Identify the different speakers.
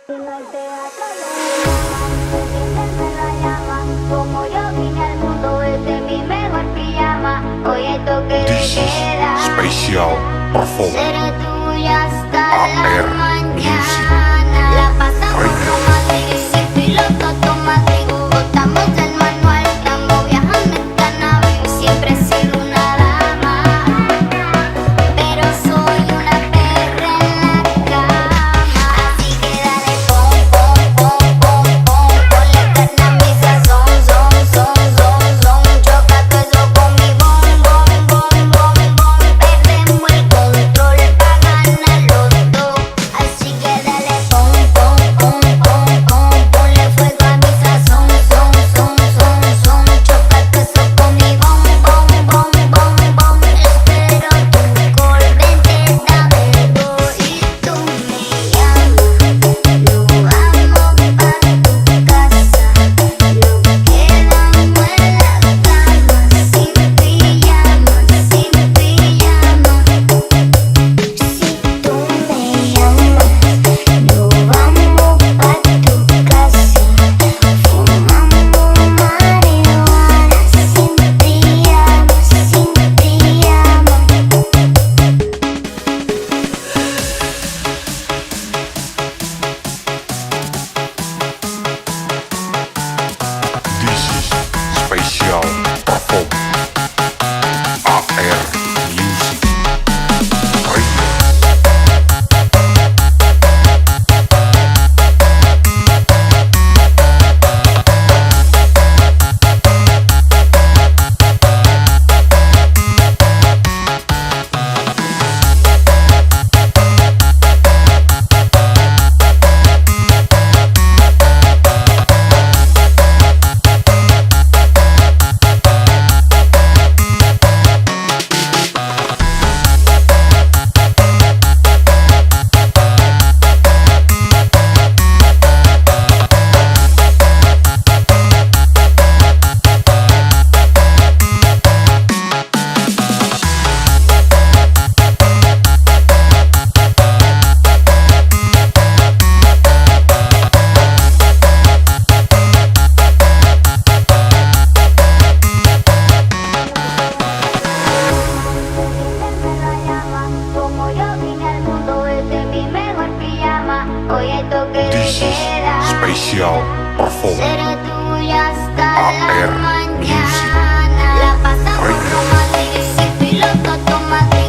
Speaker 1: Y no hay teatro de la llama. Como yo vine al mundo desde mi mejor pijama. Hoy hay toque de
Speaker 2: This is
Speaker 1: queda.
Speaker 2: special perform
Speaker 1: Seré tuya hasta
Speaker 2: AR
Speaker 1: la
Speaker 2: Music
Speaker 1: mañana. La pasamos
Speaker 2: Radio.
Speaker 1: como sin piloto automático. Botamos el manual, estamos viajando en Karnaval. Siempre he sido una dama, pero soy una perra en la cama. Así que dale pom, pom, pom, pom, pom. Ponle carne a mi sazón, son, son, son, son. Choca todo eso con mi bom, bom, bom, bom, bom. Perdemos el control pa' ganar los dos. Así que dale pom, pom, pom, pom, pom. Ponle fuego a mi sazón, son, son, son, son. Choca todo eso con mi bom, bom, bom, bom, bom. Espero tu call, vente, dame go y tú me llamas. Lo vamos pa' tu casa. Lo quedamos en la cama, sin pijama, sin pijama. Si tú me llamas, lo vamos pa' tu casa. Fumamos marihuana, sin pijama, sin pijama.
Speaker 2: This is special perform AR Music Radio.
Speaker 1: Como yo vine al mundo desde mi mejor pijama. Hoy hay toque de
Speaker 2: This is
Speaker 1: queda.
Speaker 2: special perform
Speaker 1: Seré tuya hasta la
Speaker 2: AR Music
Speaker 1: mañana. La pasamos
Speaker 2: Radio.
Speaker 1: como sin piloto automático.